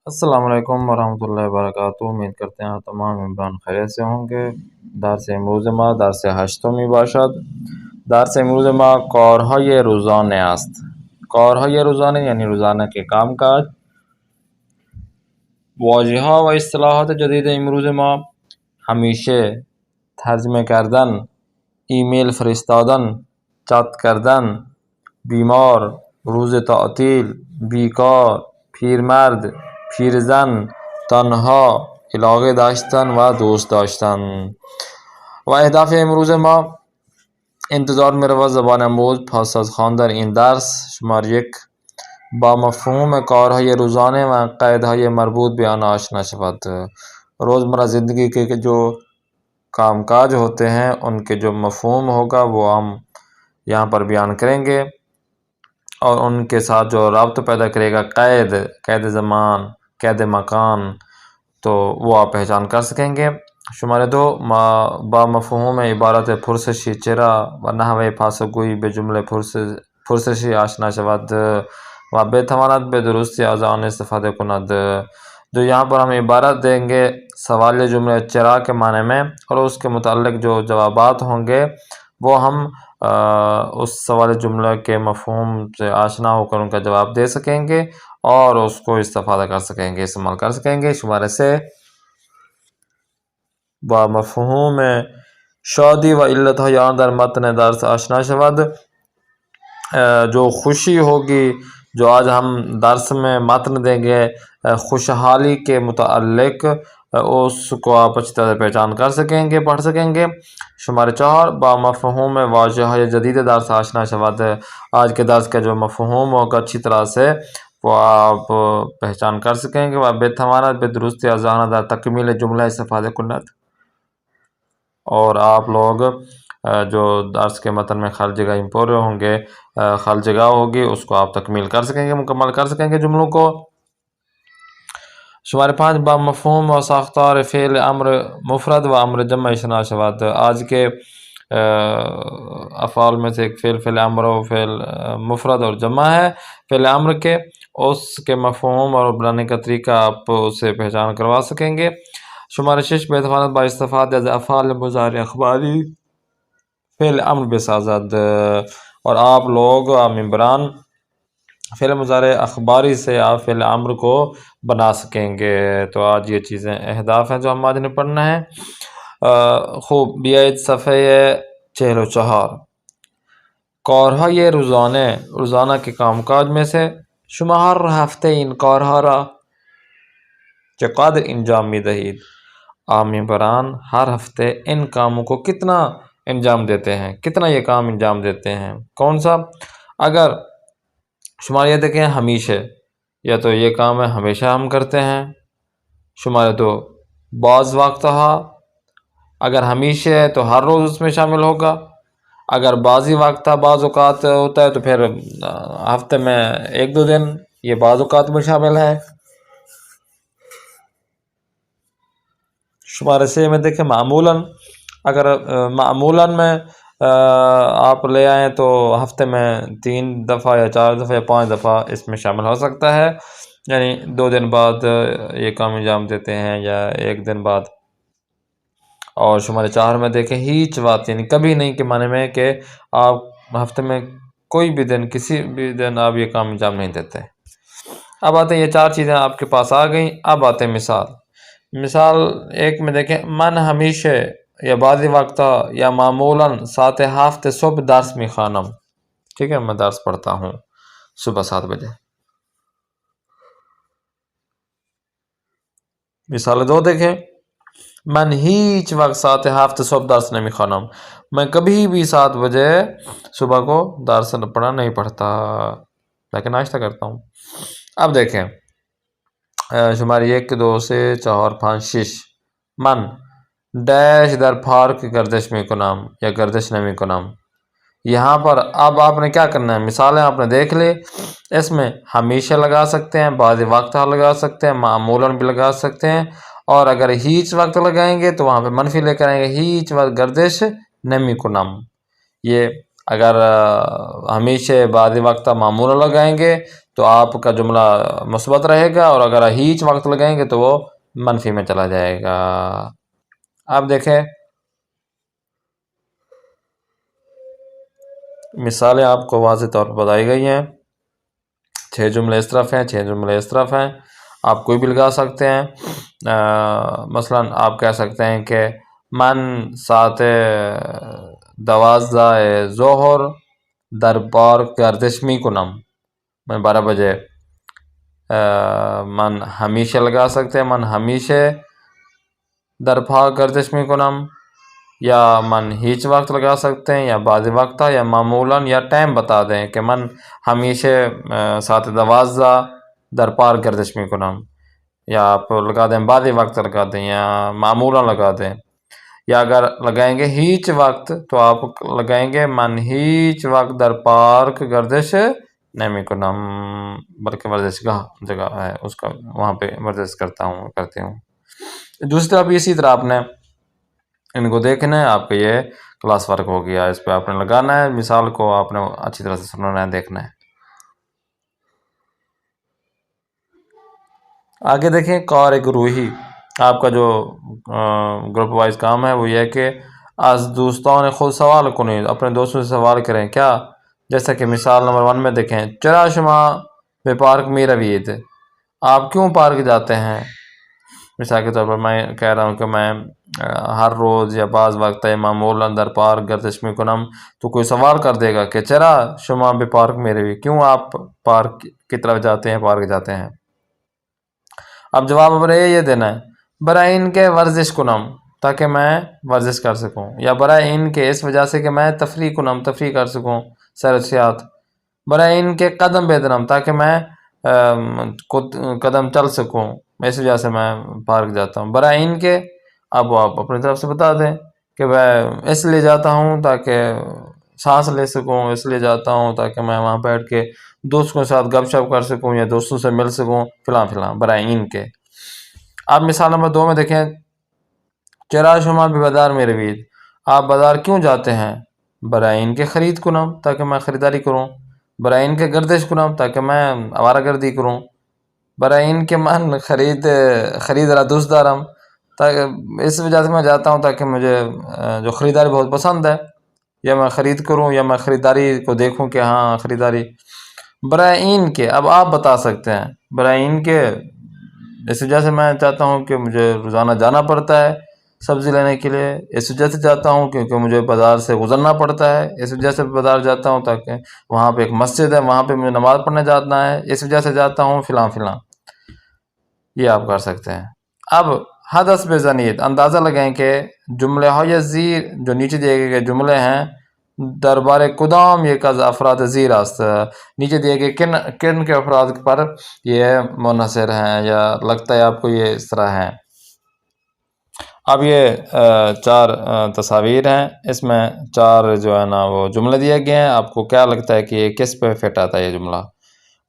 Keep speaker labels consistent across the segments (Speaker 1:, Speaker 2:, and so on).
Speaker 1: السلام علیکم ورحمۃ اللہ وبرکاتہ۔ امید کرتے ہیں تمام ممبران خیریت سے ہوں گے۔ درس امروز ما درس هشتمی باشد. درس امروز ما کارهای روزانه است. کارهای روزانه یعنی روزانه که کام کاج. واژه ها و اصطلاحات جدید امروز ما: همیشه، ترجمه کردن، ایمیل فرستادن، چت کردن، بیمار، روز تعطیل، بیکار، پیرمرد، پیرزن، تنها، علاقه داشتن و دوست داشتن. و اهداف امروز ما: انتظار می‌رود زبان آموز پس از خواندن این درس شماره 1 با مفهوم کارهای روزانه و قیدهای مربوط به آن آشنا شود. روزمرہ زندگی کے جو کام کاج ہوتے ہیں ان کے جو مفہوم ہوگا وہ ہم یہاں پر بیان کریں گے، اور ان کے ساتھ جو رابط پیدا کرے گا قید زمان، قید مکان، تو وہ آپ پہچان کر سکیں گے. شماره 2 با مفهوم عبارت پرسشی چرا و نحوه پاسخگویی به جمله پرسشی آشنا شود و بتواند به درستی از آن استفاده کند. جو یہاں پر ہم عبارت دیں گے سوالیہ جملے چرا کے معنی میں، اور اس کے متعلق جو جوابات ہوں گے وہ ہم اس سوال جملہ کے مفہوم سے آشنا ہو کر ان کا جواب دے سکیں گے اور اس کو استفادہ کر سکیں گے، استعمال کر سکیں گے. شماره 3 با مفهوم شادی و علتهای آن در متن درس آشنا شود. جو خوشی ہوگی جو آج ہم درس میں متن دیں گے خوشحالی کے متعلق، اس کو آپ اچھی طرح پہچان کر سکیں گے، پڑھ سکیں گے. شماره 4 با مفہوم واژه‌های جدید درس آشنا شود. آج کے درس کا جو مفہوم ہوگا اچھی طرح سے وہ آپ پہچان کر سکیں گے. و بتواند به درستی از آن در تکمیل جمله استفاده کند. اور آپ لوگ جو درس کے متن میں خالی جگہ پورے ہوں گے، خالی جگہ ہوگی، اس کو آپ تکمیل کر سکیں گے، مکمل کر سکیں گے جملوں کو. شماره 5 با مفهوم و ساختار فعل امر مفرد و امر جمع آشنا شود. آج کے افعال میں سے ایک فعل امر و فعل مفرد اور جمع ہے. فعل امر کے اس کے مفہوم اور بنانے کا طریقہ آپ اسے پہچان کروا سکیں گے. شماره 6 بتواند با استفاده از افعال مضارع اخباری فعل امر بسازد. اور آپ لوگ ممبران فعل مضارع اخباری سے آپ فعل امر کو بنا سکیں گے. تو آج یہ چیزیں اہداف ہیں جو ہم آج نے پڑھنا ہے. خوب بیایید صفحه 44. کارهای روزانه کے کام کاج میں سے شما هر هفته این کارها را چقدر انجام می دهید؟ آپ ممبران ہر ہفتے ان کاموں کو کتنا انجام دیتے ہیں، کتنا یہ کام انجام دیتے ہیں؟ کون سا؟ اگر شماره یہ دیکھیں ہمیشہ، یا تو یہ کام ہے ہمیشہ ہم کرتے ہیں. شماره 2 بعض وقتها، اگر ہمیشہ ہے تو ہر روز اس میں شامل ہوگا. اگر بعضی وقتها بعض اوقات ہوتا ہے تو پھر ہفتے میں 1-2 دن یہ بعض اوقات میں شامل ہے. شماره 3 میں دیکھیں معمولاً، اگر معمولاً میں آپ لے آئیں تو ہفتے میں 3 دفعہ یا 4 دفعہ یا 5 دفعہ اس میں شامل ہو سکتا ہے، یعنی 2 دن بعد یہ کام انجام دیتے ہیں یا 1 دن بعد. اور شماره 4 میں دیکھیں ہیچ بات، یعنی کبھی نہیں کے معنی میں کہ آپ ہفتے میں کوئی بھی دن، کسی بھی دن آپ یہ کام انجام نہیں دیتے. اب آتے ہیں یہ 4 چیزیں آپ کے پاس آ گئیں. اب آتے ہیں مثال 1 میں دیکھیں من ہمیشه یا بعضی وقتا یا معمولاً ساعت 7 صبح درس میخوانم. ٹھیک ہے، میں درس پڑھتا ہوں صبح 7 بجے. مثال 2 دیکھیں من هیچ وقت ساعت 7 صبح درس نمیخوانم. میں کبھی بھی 7 بجے صبح کو درس نہیں پڑھتا، لیکن ناشتہ کرتا ہوں. اب دیکھیں شماره 1 2 3 4 5 6 من ڈیش در پارک گردش میکنم یا گردش نمیکنم. یہاں پر اب آپ نے کیا کرنا ہے، مثالیں آپ نے دیکھ لی، اس میں ہمیشہ لگا سکتے ہیں، بعض وقت لگا سکتے ہیں، معمولاً بھی لگا سکتے ہیں، اور اگر ہیچ وقت لگائیں گے تو وہاں پہ منفی لے کر آئیں گے ہیچ وقت گردش نمیکنم. یہ اگر ہمیشہ بعض وقت معمولاً لگائیں گے تو آپ کا جملہ مثبت رہے گا، اور اگر ہیچ وقت لگائیں گے تو وہ منفی میں چلا جائے گا۔ آپ دیکھیں مثالیں آپ کو واضح طور پر بتائی گئی ہیں، 6 جملے اس طرف ہیں، 6 جملے اس طرف ہیں، آپ کوئی بھی لگا سکتے ہیں۔ مثلا آپ کہہ سکتے ہیں کہ من ساعت 12 ظہر در پارک گردش می کنم، میں 12 بجے من ہمیشہ لگا سکتے ہیں، من ہمیشہ در پارک گردش می کنم، یا من ہیچ وقت لگا سکتے ہیں، یا بعض وقت یا معمولاً، یا ٹائم بتا دیں کہ من ہمیشہ ساعت 12 در پارک گردش می کنم، یا آپ لگا دیں بعض وقت لگا دیں، یا معمولاً لگا دیں۔ یا اگر لگائیں گے ہیچ وقت تو آپ لگائیں گے من ہیچ وقت در پارک گردش نمی کنم، بلکہ ورزش کا جگہ ہے اس کا، وہاں پہ ورزش کرتے ہوں۔ دوسری طرف اسی طرح آپ نے ان کو دیکھنا ہے، آپ کا یہ کلاس ورک ہو گیا، اس پہ آپ نے لگانا ہے، مثال کو آپ نے اچھی طرح سے سننا ہے، دیکھنا ہے۔ آگے دیکھیں کار گروہی، آپ کا جو گروپ وائز کام ہے وہ یہ ہے کہ از دوستان خود سوال کنید، اپنے دوستوں سے سوال کریں۔ کیا؟ جیسا کہ مثال نمبر 1 میں دیکھیں، چرا شما بے پارک می روید، آپ کیوں پارک جاتے ہیں؟ مثال کے طور پر میں کہہ رہا ہوں کہ میں ہر روز یا بعض وقت معمولاً در پارک گردش می کنم، تو کوئی سوال کر دے گا کہ چرا شما بے پارک می روید، کیوں آپ پارک کی طرف جاتے ہیں، پارک جاتے ہیں؟ اب جواب برائے یہ دینا ہے، برائے ان کے ورزش کنم، تاکہ میں ورزش کر سکوں، یا برائے ان کے اس وجہ سے کہ میں تفریح کنم، تفریح کر سکوں، سیر و سیاحت، برائے ان کے قدم بدنم، تاکہ میں قدم چل سکوں، اس وجہ سے میں پارک جاتا ہوں، برائے ان کے۔ اب آپ اپنی طرف سے بتا دیں کہ میں اس لیے جاتا ہوں تاکہ سانس لے سکوں، اس لیے جاتا ہوں تاکہ میں وہاں بیٹھ کے دوستوں کے ساتھ گپ شپ کر سکوں، یا دوستوں سے مل سکوں، فلاں فلاں، برائے ان کے۔ اب مثال نمبر 2 میں دیکھیں، چرا شما بھی بازار میں روید، آپ بازار کیوں جاتے ہیں؟ برائے ان کے خرید کنم، تاکہ میں خریداری کروں، برائے ان کے گردش کنم، تاکہ میں آوارہ گردی کروں، برائے ان کے من خرید را دوست دارم، تاکہ اس وجہ سے میں جاتا ہوں تاکہ مجھے جو خریداری بہت پسند ہے، یا میں خرید کروں، یا میں خریداری کو دیکھوں کہ ہاں خریداری۔ برائے ان کے، اب آپ بتا سکتے ہیں برائے ان کے، اس وجہ سے میں چاہتا ہوں کہ مجھے روزانہ جانا پڑتا ہے سبزی لینے کے لیے، اس وجہ سے جاتا ہوں کیونکہ مجھے بازار سے گزرنا پڑتا ہے، اس وجہ سے بازار جاتا ہوں تاکہ وہاں پہ ایک مسجد ہے، وہاں پہ مجھے نماز پڑھنے جانا ہے، اس وجہ سے جاتا ہوں، فلاں فلاں، یہ آپ کر سکتے ہیں۔ اب حدث بزنید، اندازہ لگائیں کہ جملے های زیر، جو نیچے دیے گئے جملے ہیں، دربار کدام یک از افراد زیر است، نیچے دیے گئے کن کے افراد پر یہ منحصر ہیں، یا لگتا ہے آپ کو یہ اس طرح ہیں۔ اب یہ 4 تصاویر ہیں، اس میں 4 جو ہے نا وہ جملے دیے گئے ہیں، آپ کو کیا لگتا ہے کہ یہ کس پہ فٹ آتا ہے یہ جملہ؟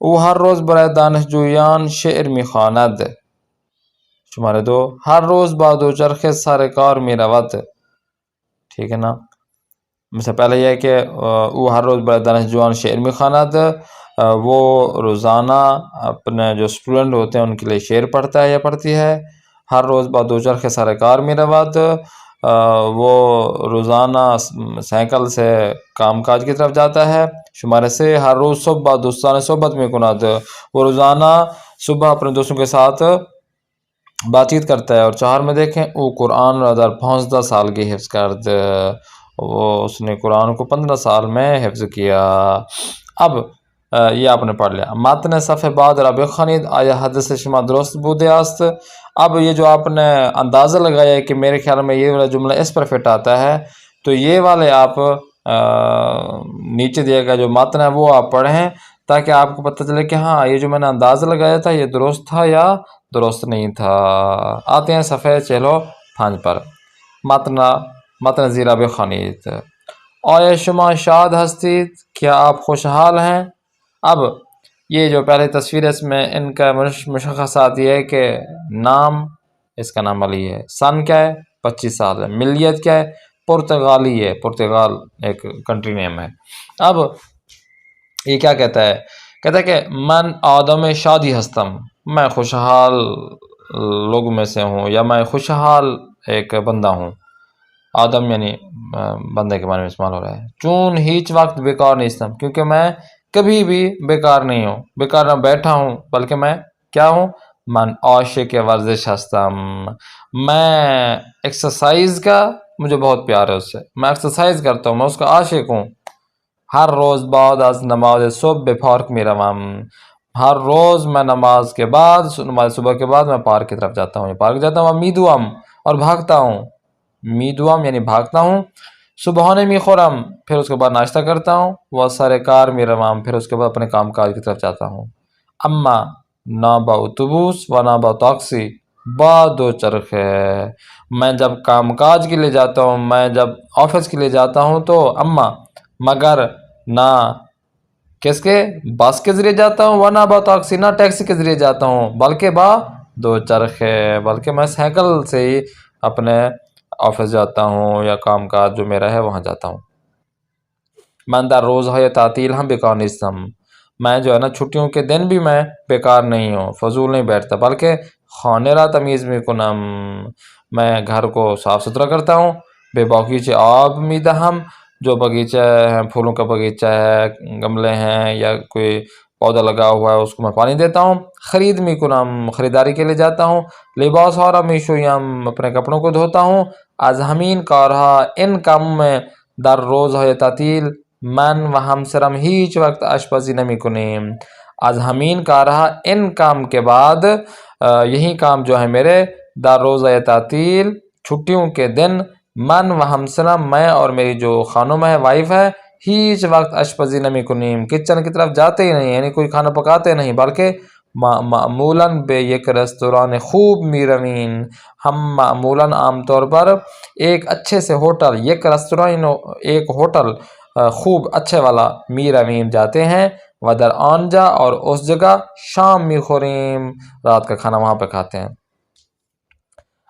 Speaker 1: او ہر روز برائے دانشجویان شعر می خواند، شمارے 2، ہر روز با دوچرخه سر کار می رود، ٹھیک ہے نا؟ مثلا پہلے یہ ہے کہ او ہر روز برائے دانشجویان شعر می خواند، وہ روزانہ اپنے جو اسٹوڈنٹ ہوتے ہیں ان کے لیے شعر پڑھتا ہے یا پڑھتی ہے۔ ہر روز با دوچرخه سر کار می رود، وہ روزانہ سائیکل سے کام کاج کی طرف جاتا ہے۔ شمارے 3، ہر روز صبح با دوستان صحبت می کند، وہ روزانہ صبح اپنے دوستوں کے ساتھ بات چیت کرتا ہے۔ اور 4 میں دیکھیں، او قرآن را در 15 سالگی حفظ کرد، وہ اس نے قرآن کو 15 سال میں حفظ کیا۔ اب یہ آپ نے پڑھ لیا، متن صفحہ بعد را بخوانید، آیا حدث شما درست بوده است۔ اب یہ جو آپ نے اندازہ لگایا ہے کہ میرے خیال میں یہ والا جملہ اس پر فٹ آتا ہے، تو یہ والے آپ نیچے دیا گیا جو متن ہے وہ آپ پڑھیں، تاکہ آپ کو پتہ چلے کہ ہاں یہ جو میں نے اندازہ لگایا تھا یہ درست تھا یا درست نہیں تھا۔ آتے ہیں صفحہ 45 پر، متن زیرا بخوانید، آیا شما شاد ہستید، کیا آپ خوشحال ہیں؟ اب یہ جو پہلے تصویر ہے اس میں ان کا مشخصات یہ ہے کہ نام، اس کا نام علی ہے، سن کیا ہے، 25 سال ہے، ملیت کیا ہے، پرتگالی ہے، پرتگال ایک کنٹری نیم ہے۔ اب یہ کیا کہتا ہے کہتا ہے کہ من آدم شادی ہستم، میں خوشحال لوگوں میں سے ہوں، یا میں خوشحال ایک بندہ ہوں۔ آدم یعنی بندے کے بارے میں استعمال ہو رہا ہے۔ چون ہیچ وقت بیکار نہیں استم، کیونکہ میں کبھی بھی بیکار نہیں ہوں، بیکار نہ بیٹھا ہوں، بلکہ میں کیا ہوں؟ من عاشق ورزش ہستم، میں ایکسرسائز کا مجھے بہت پیار ہے اس سے، میں ایکسرسائز کرتا ہوں، میں اس کا عاشق ہوں۔ ہر روز بعد از نماز صبح بے پارک میں روام، ہر روز میں نماز کے بعد، نماز صبح کے بعد میں پارک کی طرف جاتا ہوں، پارک جاتا ہوں، میدوام اور بھاگتا ہوں، میدوام یعنی بھاگتا ہوں، صبحانے می خورم، پھر اس کے بعد ناشتہ کرتا ہوں، وہ سارے کار می روام، پھر اس کے بعد اپنے کام کاج کی طرف جاتا ہوں۔ اما نہ با اتوبوس و نہ با ٹیکسی، با دو چرخے، میں جب کام کاج کے لیے جاتا ہوں، میں جب آفس کے لیے جاتا ہوں تو اما مگر نہ کس کے بس کے ذریعے جاتا ہوں، ورنہ با ٹیکسی، نہ ٹیکسی کے ذریعے جاتا ہوں، بلکہ با دو چرخے، بلکہ میں سائیکل سے ہی اپنے آفس جاتا ہوں یا کام کاج جو میرا ہے وہاں جاتا ہوں۔ من در روزهای تعطیل ہم بیکار نیستم، میں جو ہے نا چھٹیوں کے دن بھی میں بیکار نہیں ہوں، فضول نہیں بیٹھتا، بلکہ خانے را تمیز میکنم، میں گھر کو صاف ستھرا کرتا ہوں، بے باغیچے آب میدہم، جو باغیچہ ہے، پھولوں کا باغیچہ ہے، گملے ہیں یا کوئی پودا لگا ہوا ہے اس کو میں پانی دیتا ہوں، خرید میکنم، خریداری کے لیے جاتا ہوں، لباس ہارا میشویم، اپنے کپڑوں کو دھوتا ہوں، از ہمین کارہا ان کاموں میں در روزهای تعطیل من و ہمسرم ہیچ وقت آشپزی نمیکنیم، از ہمین کارہا ان کام کے بعد یہی کام جو ہے میرے در روزہ تعطیل چھٹیوں کے دن من و ہمسرم میں اور میری جو خانم ہے وائف ہے ہیچ وقت آشپزی نمیکنیم کچن کی طرف جاتے ہی نہیں، یعنی کوئی کھانا پکاتے نہیں، بلکہ معمولاً بے یک ریستوران خوب میروین، ہم معمولاً عام طور پر ایک اچھے سے ہوٹل، یک ریستوران ایک ہوٹل خوب اچھے والا میروین جاتے ہیں، ودر آنجا اور اس جگہ شام می خوریم، رات کا کھانا وہاں پہ کھاتے ہیں۔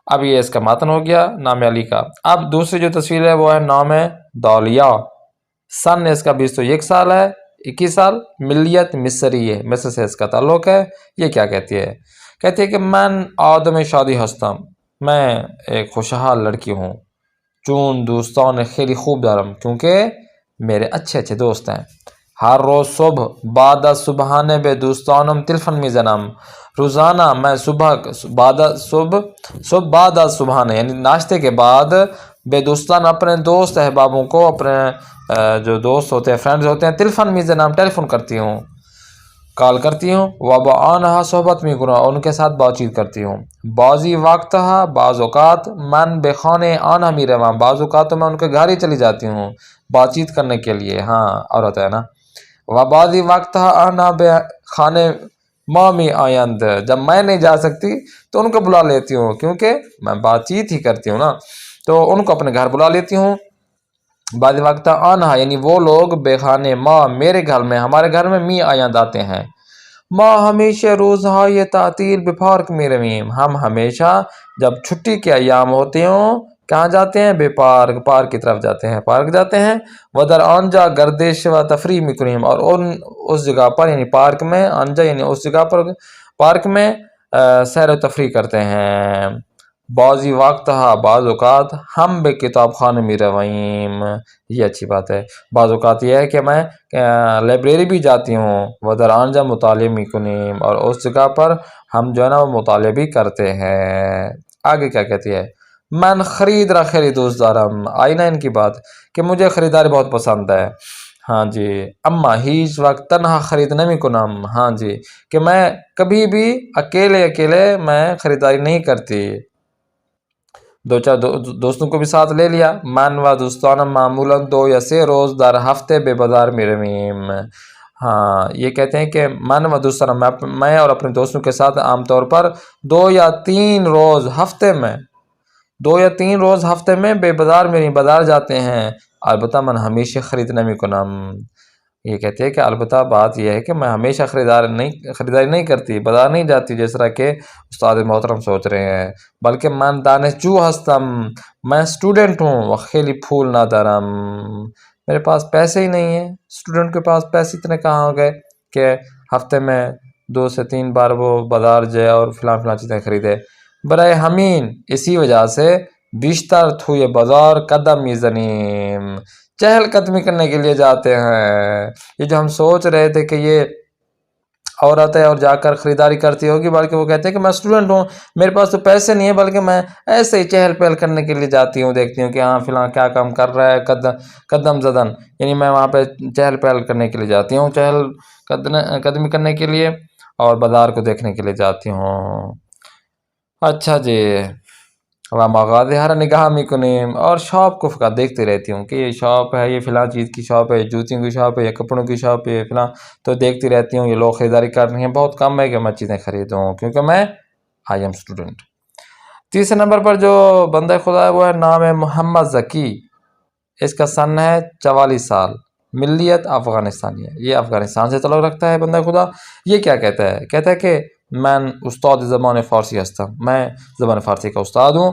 Speaker 1: اب یہ اس کا متن ہو گیا نام علی کا۔ اب دوسری جو تصویر ہے وہ ہے نام دالیہ، سن اس کا 21 سال ہے، 21 سال، ملیت مصری ہے، مصر سے اس کا تعلق ہے۔ یہ کیا کہتی ہے؟ کہتی ہے کہ من آدم شادی ہستم، میں ایک خوشحال لڑکی ہوں، چون دوستان خیلی خوب دارم، کیونکہ میرے اچھے اچھے دوست ہیں، ہر روز صبح بعد از صبحانے بے دوستانم تلفن میزنم، روزانہ میں صبح بعد از صبحانے یعنی ناشتے کے بعد بے دوستان اپنے دوست احبابوں کو، اپنے جو دوست ہوتے ہیں، فرینڈز ہوتے ہیں، تلفن میزنم ٹیلی فون کرتی ہوں، کال کرتی ہوں، وبا آنہا صحبت می کنم، اور ان کے ساتھ بات چیت کرتی ہوں، بعضی وقت بعض اوقات من بے خانے آنہا می روام، بعض اوقات تو میں ان کے گھر ہی چلی جاتی ہوں بات چیت کرنے کے لیے، ہاں عورت ہے نا، و بعضی وقت آنا بے خانے مامی آیند، جب میں نہیں جا سکتی تو ان کو بلا لیتی ہوں، کیونکہ میں بات چیت ہی کرتی ہوں نا، تو ان کو اپنے گھر بلا لیتی ہوں۔ بعض وقت آنا یعنی وہ لوگ بے خانے ماں میرے گھر میں، ہمارے گھر میں می آیند آتے ہیں، ماں ہمیشہ روزهای تعطیل بے پارک می رویم، ہم ہمیشہ جب چھٹی کے ایام ہوتے ہوں کہاں جاتے ہیں؟ بے پارک، پارک کی طرف جاتے ہیں، پارک جاتے ہیں، ودر آنجا گردش و تفریح میکنیم، اور اس جگہ پر یعنی پارک میں، آنجا یعنی اس جگہ پر پارک میں سیر و تفریح کرتے ہیں، بعضی وقت بعض اوقات ہم بے کتاب خانہ می رویم، یہ اچھی بات ہے، بعض اوقات یہ ہے کہ میں لائبریری بھی جاتی ہوں، ودر آنجا مطالعہ میکنیم، اور اس جگہ پر ہم جو ہے نا وہ مطالعہ بھی کرتے ہیں۔ آگے کیا کہتی ہے؟ من خرید را خیلی دوست دارم، آئی نا ان کی بات کہ مجھے خریداری بہت پسند ہے، ہاں جی، اما ہیچ وقت تنہا خرید نمی کنم، ہاں جی، کہ میں کبھی بھی اکیلے میں خریداری نہیں کرتی، دو چار دوستوں کو بھی ساتھ لے لیا، من و دوستانم معمولاً 2 یا 3 روز در ہفتے بے بازار می رویم، ہاں یہ کہتے ہیں کہ من و دوستانم میں اور اپنے دوستوں کے ساتھ عام طور پر 2 یا 3 روز ہفتے میں 2 یا 3 روز ہفتے میں بے بازار میں بازار جاتے ہیں، البتہ من ہمیشہ خرید نمی کنم، یہ کہتے ہیں کہ البتہ بات یہ ہے کہ میں ہمیشہ خریداری نہیں کرتی، بازار نہیں جاتی جس طرح کہ استاد محترم سوچ رہے ہیں، بلکہ من دانشجو ہستم، میں اسٹوڈنٹ ہوں، و خیلی پھول ندارم، میرے پاس پیسے ہی نہیں ہیں، اسٹوڈنٹ کے پاس پیسے اتنے کہاں ہو گئے کہ ہفتے میں 2 سے 3 بار وہ بازار جائے اور فلاں چیزیں خریدے. برائے ہمین اسی وجہ سے بیشتر تھوئے بازار قدم میزنیم، چہل قدمی کرنے کے لیے جاتے ہیں. یہ جو ہم سوچ رہے تھے کہ یہ عورت ہے اور جا کر خریداری کرتی ہوگی، بلکہ وہ کہتے ہیں کہ میں اسٹوڈنٹ ہوں، میرے پاس تو پیسے نہیں ہیں، بلکہ میں ایسے ہی چہل پہل کرنے کے لیے جاتی ہوں، دیکھتی ہوں کہ ہاں فلاں کیا کام کر رہا ہے، قدم زدن، یعنی میں وہاں پہ چہل پہل کرنے کے لیے جاتی ہوں، چہل قدمی کرنے کے لیے، اور بازار کو دیکھنے کے لیے جاتی ہوں. اچھا جی. مغازہر نگاہ میکنیم، اور شاپ کو فقط دیکھتی رہتی ہوں کہ یہ شاپ ہے، یہ فلاں چیز کی شاپ ہے، جوتیوں کی شاپ ہے، یا کپڑوں کی شاپ ہے، فلاں، تو دیکھتی رہتی ہوں. یہ لوگ خریداری کر رہی ہیں، بہت کم ہے کہ میں چیزیں خریدوں، کیونکہ میں آئی ایم اسٹوڈنٹ. تیسرے نمبر پر جو بندہ خدا ہے وہ ہے نام ہے محمد ذکی. اس کا سن ہے 44 سال، ملیت افغانستانی ہے، یہ افغانستان سے تعلق رکھتا ہے بندہ خدا. یہ کیا کہتا ہے؟ کہتا ہے کہ میں استاد زبان فارسی هستم، میں زبان فارسی کا استاد ہوں.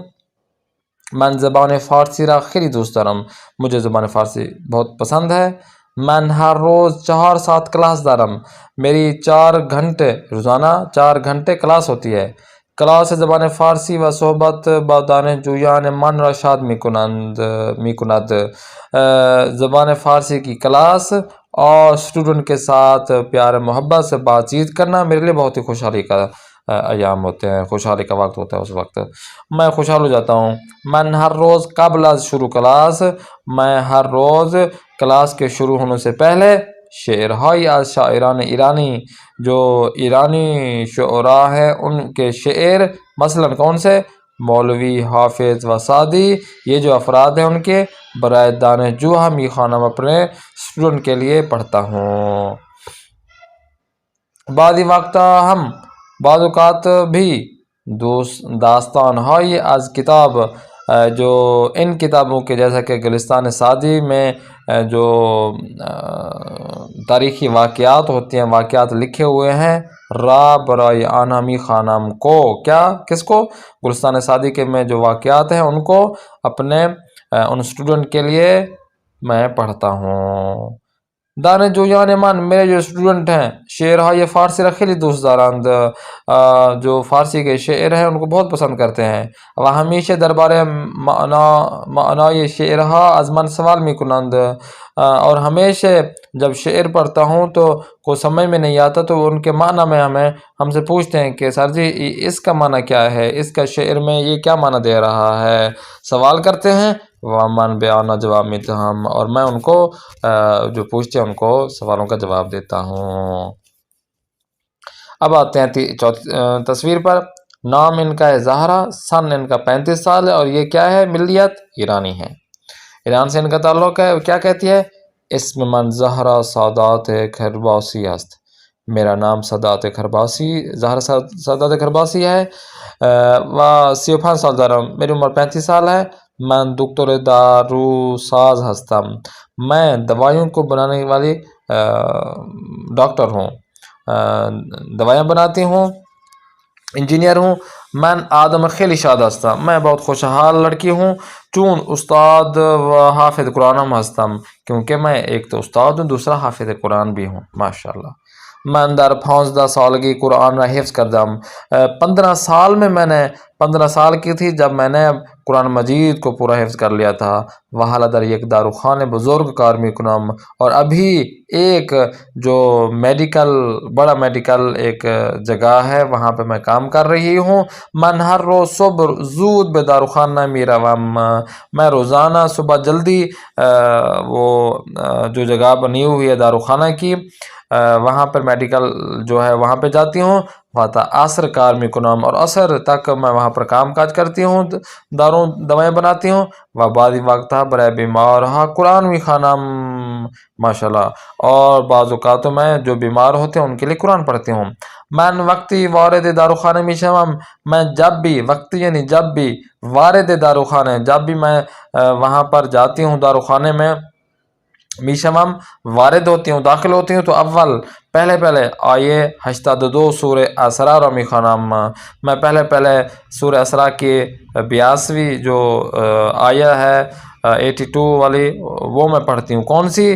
Speaker 1: من زبان فارسی را خیلی دوست دارم، مجھے زبان فارسی بہت پسند ہے. من ہر روز 4 ساعت کلاس دارم، میری 4 گھنٹے روزانہ 4 گھنٹے کلاس ہوتی ہے. کلاس زبان فارسی و صحبت با دانشجویان من را شاد میکند. زبان فارسی کی کلاس اور اسٹوڈنٹ کے ساتھ پیار محبت سے بات چیت کرنا میرے لیے بہت ہی خوشحالی کا ایام ہوتے ہیں، خوشحالی کا وقت ہوتا ہے. اس وقت میں خوشحال ہو جاتا ہوں. من ہر روز قبل از شروع کلاس، میں ہر روز کلاس کے شروع ہونے سے پہلے شعرہائی از شاعران ایرانی، جو ایرانی شعراء ہیں ان کے شعر، مثلا کون سے؟ مولوی، حافظ و سعدی، یہ جو افراد ہیں ان کے برائے دانشجو ہم یہ خانم اپنے اسٹوڈنٹ کے لیے پڑھتا ہوں. بعض اوقات بھی داستان ہائی از کتاب، جو ان کتابوں کے جیسا کہ گلستان سعدی میں جو تاریخی واقعات ہوتے ہیں، واقعات لکھے ہوئے ہیں، را برای آن ہمی خانم کو، کیا کس کو؟ گلستان سعدی کے میں جو واقعات ہیں ان کو اپنے ان اسٹوڈنٹ کے لیے میں پڑھتا ہوں. دانشجویان من، میرے جو اسٹوڈنٹ ہیں، شعرهای فارسی را خیلی دوست دارند، جو فارسی کے شعر ہیں ان کو بہت پسند کرتے ہیں. و ہمیشہ دربارے معنای شعرها از من سوال میکنند، اور ہمیشہ جب شعر پڑھتا ہوں تو کو سمجھ میں نہیں آتا تو ان کے معنی میں ہم سے پوچھتے ہیں کہ سر جی اس کا معنی کیا ہے، اس کا شعر میں یہ کیا معنی دے رہا ہے، سوال کرتے ہیں. ومن بیان جواب ملتا ہم، اور میں ان کو جو پوچھتے ہیں ان کو سوالوں کا جواب دیتا ہوں. اب آتے ہیں تصویر پر. نام ان کا ہے زہرا، سن ان کا 35 سال ہے، اور یہ کیا ہے؟ ملیت ایرانی ہے، ایران سے ان کا تعلق ہے. کیا کہتی ہے؟ اسم من زہرا سادات خرباسی است، میرا نام سادات خرباسی، زہرا سادات خرباسی ہے. و 35 سال دارم، میری عمر 35 سال ہے. من دکتر دارو ساز ہستم، میں دوائیوں کو بنانے والی ڈاکٹر ہوں، دوائیاں بناتی ہوں، انجینئر ہوں. من آدم خیلی شاد ہستم، میں بہت خوشحال لڑکی ہوں. چون استاد و حافظ قرآن ہم ہستم، کیونکہ میں ایک تو استاد ہوں، دوسرا حافظ قرآن بھی ہوں. ماشاءاللہ. من در 15 سالگی قرآن را حفظ کردم، 15 سال میں 15 سال کی تھی جب میں نے قرآن مجید کو پورا حفظ کر لیا تھا. وحال در یک داروخانه بزرگ کار میکنم، اور ابھی ایک جو بڑا میڈیکل ایک جگہ ہے وہاں پہ میں کام کر رہی ہوں. من ہر روز صبح زود به داروخانه میروم، میں روزانہ صبح جلدی وہ جو جگہ بنی ہوئی ہے داروخانہ کی، وہاں پر میڈیکل جو ہے وہاں پہ جاتی ہوں. واتا عصر کار میکنم، اور عصر تک میں وہاں پر کام کاج کرتی ہوں، دوائیں بناتی ہوں. و بعضی وقت برائے بیمار قرآن بھی خانم، ماشاءاللہ، اور بعض اوقات میں جو بیمار ہوتے ہیں ان کے لیے قرآن پڑھتی ہوں. من وقتی وارد داروخانه میشوم، میں جب بھی، وقتی یعنی جب بھی، وارد داروخانه جب بھی میں وہاں پر جاتی ہوں داروخانے میں، میشمم وارد ہوتی ہوں، داخل ہوتی ہوں، تو اول پہلے آئیے 82 سورہ اسراء را میخوانم، میں پہلے سورہ اسراء کی 82ویں جو آیہ ہے 82 والی وہ میں پڑھتی ہوں. کون سی؟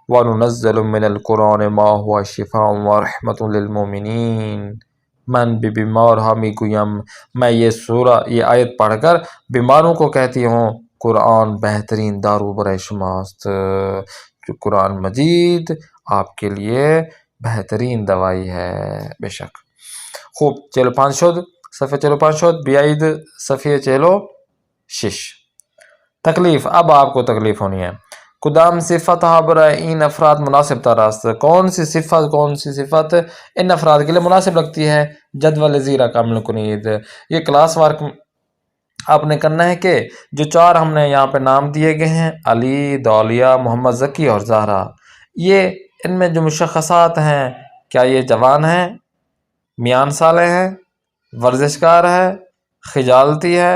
Speaker 1: وَنُنَزِّلُ مِنَ الْقُرْآنِ مَا هُوَ شِفَاءٌ وَرَحْمَةٌ لِلْمُؤْمِنِينَ۔ من بھی بیمار ہمی گویم، میں یہ آیت پڑھ کر بیماروں کو کہتی ہوں قرآن بہترین دارو برائے شماست، جو قرآن مجید آپ کے لیے بہترین دوائی ہے بے شک۔ خوب، چلو 5 شد صفحے، چلو 5 شد بیاید صفحے، چلو 6 تکلیف۔ اب آپ کو تکلیف ہونی ہے۔ کدام صفت برائے این افراد مناسب تراست، کون سی صفت ان افراد کے لیے مناسب لگتی ہے؟ جدول زیرہ کامل کنید، یہ کلاس ورک آپ نے کرنا ہے کہ جو 4 ہم نے یہاں پہ نام دیے گئے ہیں، علی، دولیا، محمد ذکی اور زہرا، یہ ان میں جو مشخصات ہیں، کیا یہ جوان ہیں، میان سالے ہیں، ورزشکار ہے، خجالتی ہے،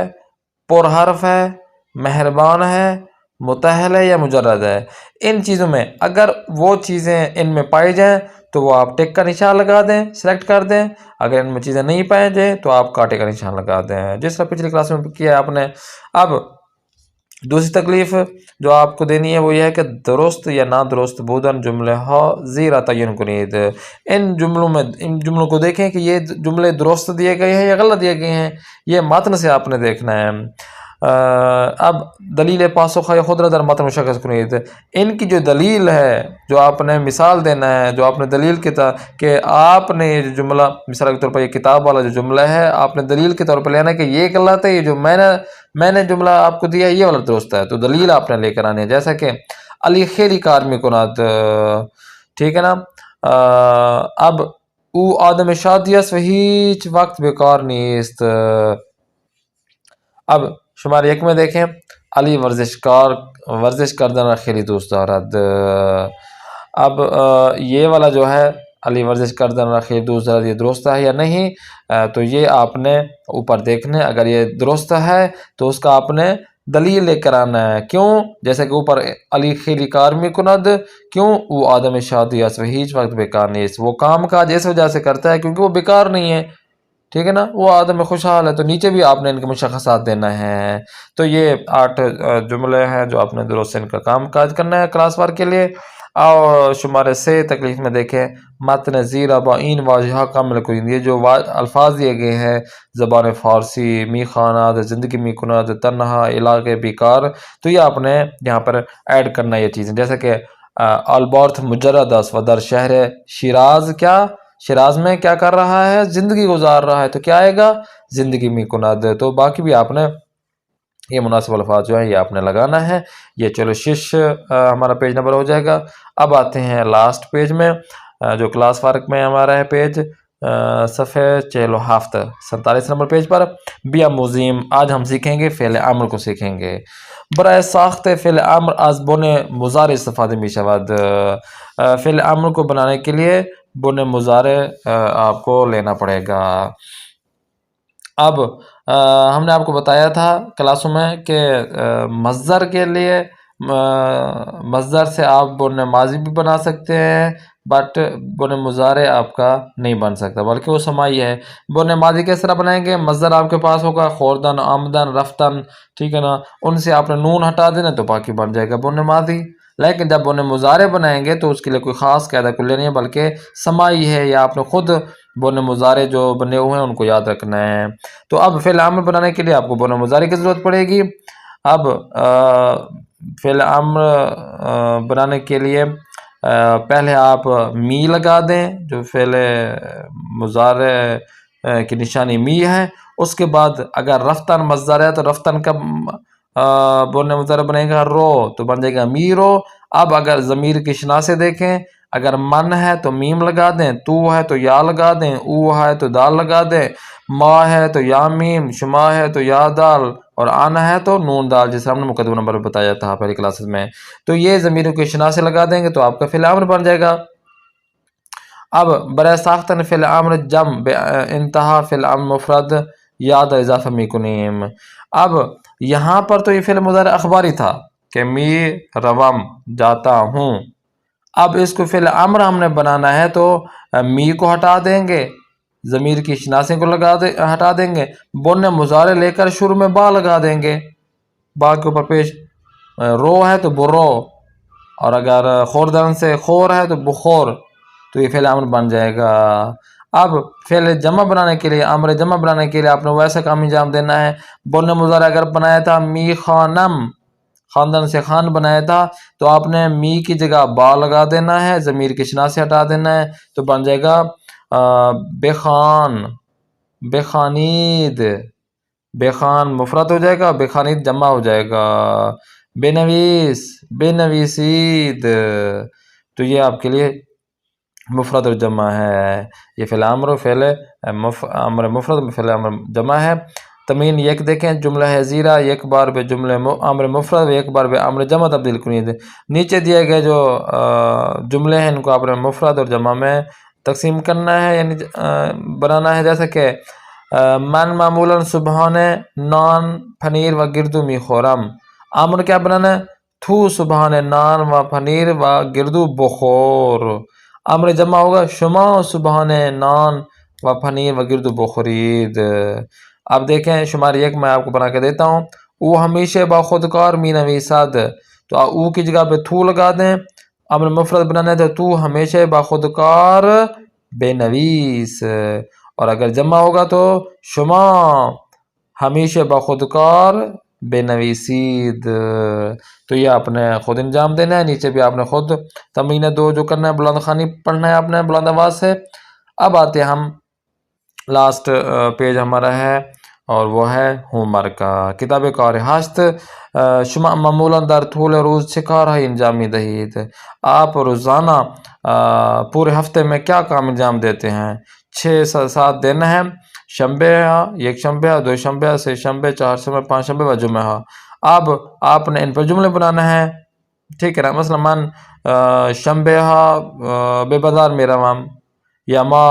Speaker 1: پر حرف ہے، مہربان ہے، متحل ہے یا مجرد ہے؟ ان چیزوں میں اگر وہ چیزیں ان میں پائی جائیں تو وہ آپ ٹک کا نشان لگا دیں، سلیکٹ کر دیں۔ اگر ان میں چیزیں نہیں پائی جائیں تو آپ کاٹے کا نشان لگا دیں، جس طرح پچھلی کلاس میں کیا ہے آپ نے۔ اب دوسری تکلیف جو آپ کو دینی ہے وہ یہ ہے کہ درست یا نادرست بودن جملے ہو زیرہ تعین کنید، ان جملوں کو دیکھیں کہ یہ جملے درست دیے گئے ہیں یا غلط دیے گئے ہیں، یہ متن سے آپ نے دیکھنا ہے۔ اب دلیل پاسخ یا خود در متن مشخص کنید، ان کی جو دلیل ہے، جو آپ نے مثال دینا ہے، جو آپ نے دلیل کہ آپ نے یہ جو جملہ مثال کے طور پر یہ کتاب والا جو جملہ ہے، آپ نے دلیل کے طور پر لینا ہے کہ یہ غلط ہے، یہ جو میں نے جملہ آپ کو دیا ہے یہ والا درست ہے، تو دلیل آپ نے لے کر آنی ہے۔ جیسا کہ علی خیری کار میں کنات، ٹھیک ہے نا۔ اب او آدم شادیس و ہیچ وقت بیکار نیست۔ اب شمار 1 میں دیکھیں، علی ورزش کردن خیلی دوست دارد۔ اب یہ والا جو ہے علی ورزش کردن خیلی دوست دارد، یہ درست ہے یا نہیں؟ تو یہ آپ نے اوپر دیکھنے، اگر یہ درست ہے تو اس کا آپ نے دلیل لے کر آنا ہے۔ کیوں؟ جیسے کہ اوپر علی خیلی کار میں کند، کیوں؟ وہ آدم شادی اس ہیچ وقت بیکار نہیں، وہ کام کاج اس وجہ سے کرتا ہے کیونکہ وہ بیکار نہیں ہے، ٹھیک ہے نا، وہ آدم خوشحال ہے۔ تو نیچے بھی آپ نے ان کے مشخصات دینا ہے۔ تو یہ 8 جملے ہیں جو آپ نے درست سے ان کا کام کاج کرنا ہے کلاس ورک کے لیے۔ اور شمارے 6 تکلیف میں دیکھیں، متن زیرہ با این واضحہ کامل کنید، یہ جو الفاظ دیے گئے ہیں زبان فارسی، می خانات، زندگی می کنات، تنہا، علاقے، بیکار، تو یہ آپ نے یہاں پر ایڈ کرنا ہے یہ چیزیں، جیسے کہ البارتھ مجرد اس و در شہر شیراز، کیا شیراز میں کیا کر رہا ہے؟ زندگی گزار رہا ہے، تو کیا آئے گا؟ زندگی می کند۔ تو باقی بھی آپ نے یہ مناسب الفاظ جو ہیں یہ آپ نے لگانا ہے۔ یہ چلو 6 ہمارا پیج نمبر ہو جائے گا۔ اب آتے ہیں لاسٹ پیج میں، جو کلاس ورک میں ہمارا ہے پیج صفحے 47 نمبر پیج پر۔ بیا موزیم، آج ہم سیکھیں گے فعل امر کو سیکھیں گے۔ برائے ساخت فعل امر از بن مضارع استفادہ می شود، فعل امر کو بنانے کے لیے بن مضارع آپ کو لینا پڑے گا۔ اب ہم نے آپ کو بتایا تھا کلاسوں میں کہ مصدر کے لیے مصدر سے آپ بن ماضی بھی بنا سکتے ہیں، بٹ بن مضارع آپ کا نہیں بن سکتا، بلکہ وہ سماعی ہے۔ بن ماضی کس طرح بنائیں گے؟ مصدر آپ کے پاس ہوگا خوردن، آمدن، رفتن، ٹھیک ہے نا، ان سے آپ نے نون ہٹا دینا تو باقی بن جائے گا بن ماضی۔ لیکن جب بن مضارع بنائیں گے تو اس کے لیے کوئی خاص قاعدہ کلیہ نہیں ہے، بلکہ سماعی ہے، یا آپ نے خود بن مضارع جو بنے ہوئے ہیں ان کو یاد رکھنا ہے۔ تو اب فعل امر بنانے کے لیے آپ کو بن مضارع کی ضرورت پڑے گی۔ اب فعل امر بنانے کے لیے پہلے آپ می لگا دیں، جو فعل مضارع کی نشانی می ہے۔ اس کے بعد اگر رفتن مصدر ہے تو رفتن کا بن مضارع بنے گا رو، تو بن جائے گا می رو۔ اب اگر ضمیر کی شناسے دیکھیں، اگر من ہے تو میم لگا دیں، تو ہے تو یا لگا دیں، او ہے تو دال لگا دیں، ما ہے تو یا میم، شما ہے تو یا دال، اور آنا ہے تو نون دال، جسے ہم نے مقدمہ نمبر بتایا تھا پہلی کلاسز میں۔ تو یہ ضمیروں کے شناسے لگا دیں گے تو آپ کا فعل امر بن جائے گا۔ اب برائے ساختن فعل امر جمع بے انتہا فعل امر مفرد یاد اضافہ می کنیم۔ اب یہاں پر تو یہ فعل مضارع اخباری تھا کہ می روم جاتا ہوں۔ اب اس کو فعل امر ہم نے بنانا ہے تو می کو ہٹا دیں گے، ضمیر کی شناسے کو ہٹا دیں گے، بن مضارع لے کر شروع میں با لگا دیں گے، با کے اوپر پیش، رو ہے تو برو، اور اگر خوردن سے خور ہے تو بخور، تو یہ فعل امر بن جائے گا۔ اب فعل جمع بنانے کے لیے، امر جمع بنانے کے لیے آپ نے ویسا کام انجام دینا ہے۔ بولنے مضارع اگر بنایا تھا می خانم، خاندان سے خان بنایا تھا، تو آپ نے می کی جگہ با لگا دینا ہے، ضمیر کی شناس سے ہٹا دینا ہے، تو بن جائے گا بے خان، بے خانید، بے خان مفرد ہو جائے گا، بے خانید جمع ہو جائے گا، بے نویس، بے نویسید، تو یہ آپ کے لیے مفرد اور جمع ہے۔ یہ فعل امر و فعل امر مفرد، فعل امر جمع ہے۔ تمرین یک دیکھیں، جملہ ہے زیرہ، ایک بار بے جملے امر مفرد، ایک بار بے امر جمع تبدیل کنید۔ نیچے دیے گئے جو جملے ہیں ان کو آپ نے مفرد اور جمع میں تقسیم کرنا ہے، یعنی بنانا ہے۔ جیسے کہ من معمولاً صبحانے نان پنیر و گردو می خورم، امر کیا بنانا ہے؟ تو صبحانے نان و پنیر و گردو بخور۔ امر جمع ہوگا شما صبحانے نان و پنیر و گردو بخورید۔ اب دیکھیں شمار یک میں آپ کو بنا کے دیتا ہوں۔ او ہمیشہ با خودکار می نویسد، تو او کی جگہ پہ تو لگا دیں، امر مفرد بنانا ہے تو ہمیشہ با خودکار بے نویس، اور اگر جمع ہوگا تو شما ہمیشہ با خودکار بے نویسید۔ تو یہ آپ نے خود انجام دینا ہے۔ نیچے بھی آپ نے خود تمرین 2 جو کرنا ہے بلند خوانی پڑھنا ہے آپ نے بلند آواز سے۔ اب آتے ہیں ہم لاسٹ پیج ہمارا ہے اور وہ ہے ہوم ورک کا۔ کتاب کار ہست شما معمولاً در طول روز چه کارهای انجام دهید؟ آپ روزانہ پورے ہفتے میں کیا کام انجام دیتے ہیں؟ 6-7 دن ہیں، شنبے، یک شنبے، دو شنبے، سے شنبے، 4 شنبے، 5 شنبے و جمعہ۔ اب آپ نے ان پر جملے بنانا ہے، ٹھیک ہے نا؟ مثلا من شنبے بے بازار می روم، یا ما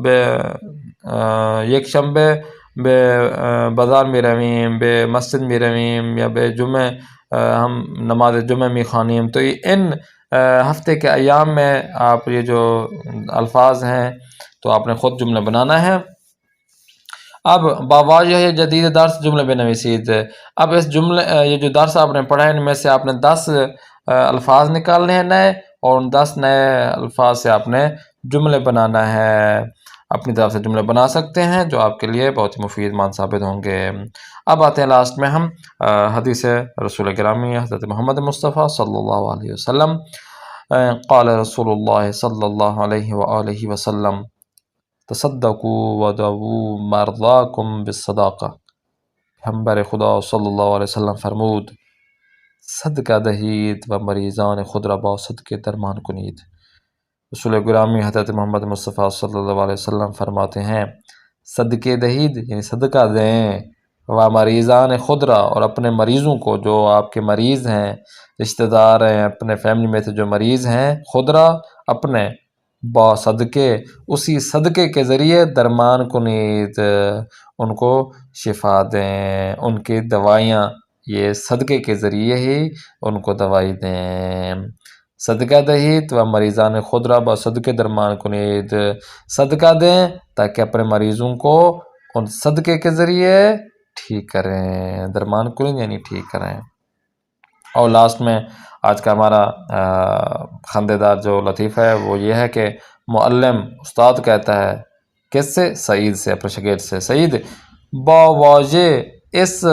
Speaker 1: بے یک شنبه به بازار می رویم، به مسجد می رویم، یا به جمعه ہم نماز جمعہ می خوانیم۔ تو ان ہفتے کے ایام میں آپ یہ جو الفاظ ہیں تو آپ نے خود جملہ بنانا ہے۔ اب باواجہ جدید درس جملے بے نویسید۔ اب اس جملے یہ جو درس آپ نے پڑھا ہے ان میں سے آپ نے 10 الفاظ نکالنے ہیں نئے، اور ان 10 نئے الفاظ سے آپ نے جملے بنانا ہے۔ اپنی طرف سے جملے بنا سکتے ہیں جو آپ کے لیے بہت ہی مفید مان ثابت ہوں گے۔ اب آتے ہیں لاسٹ میں ہم حدیث رسول گرامی حضرت محمد مصطفیٰ صلی اللہ علیہ وسلم۔ قال رسول اللہ صلی اللہ علیہ وآلہ وسلم تصدقوا ودعوا مرضاکم بالصداقہ۔ پیغمبر خدا صلی اللہ علیہ وسلم فرمود صدقہ دہید و مریضان خود را با صدقے درمان کنید۔ رسول گرامی حضرت محمد مصطفیٰ صلی اللہ علیہ وسلم فرماتے ہیں صدقے دہید یعنی صدقہ دیں، و مریضان خود را، اور اپنے مریضوں کو، جو آپ کے مریض ہیں، رشتہ دار ہیں، اپنے فیملی میں سے جو مریض ہیں، خود را اپنے، با صدقے اسی صدقے کے ذریعے درمان کنید، ان کو شفا دیں، ان کی دوائیاں یہ صدقے کے ذریعے ہی ان کو دوائی دیں۔ صدقہ دہید و مریضان خود را با صدقے درمان کنید، صدقہ دیں تاکہ اپنے مریضوں کو ان صدقے کے ذریعے ٹھیک کریں، درمان کنید یعنی ٹھیک کریں۔ اور لاسٹ میں آج کا ہمارا خندے دار جو لطیفہ ہے وہ یہ ہے کہ معلم استاد کہتا ہے کس سے؟ سعید سے، اپنے شاگرد سے، سعید با واضح اس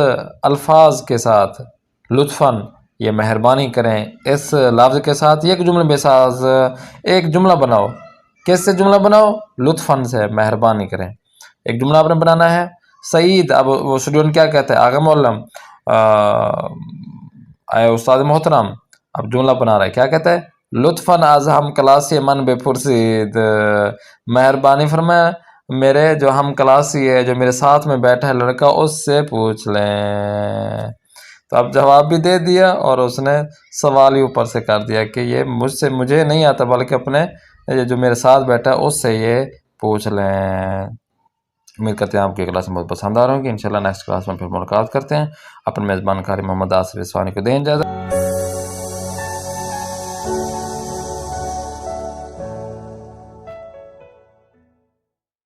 Speaker 1: الفاظ کے ساتھ لطفاً یہ مہربانی کریں، اس لفظ کے ساتھ ایک جملے بے ساز ایک جملہ بناؤ۔ کس سے جملہ بناؤ؟ لطفاً سے، مہربانی کریں، ایک جملہ آپ نے بنانا ہے۔ سعید، اب وہ اسٹوڈنٹ کیا کہتا ہے؟ آگا معلم اے استاد محترم، اب جملہ بنا رہا ہے، کیا کہتا ہے؟ لطفاً از ہم کلاسی من بپرسید، مہربانی فرمائیں میرے جو ہم کلاسی ہے، جو میرے ساتھ میں بیٹھا ہے لڑکا، اس سے پوچھ لیں۔ تو اب جواب بھی دے دیا اور اس نے سوال ہی اوپر سے کر دیا کہ یہ مجھے نہیں آتا، بلکہ اپنے جو میرے ساتھ بیٹھا ہے اس سے یہ پوچھ لیں۔ امید کرتے ہیں آپ کی کلاس میں بہت پسند آ رہی ہوں گی۔ انشاءاللہ نیکسٹ کلاس میں پھر ملاقات کرتے ہیں۔ اپنے میزبان قاری محمد آصف اصفہانی کو دیں اجازت۔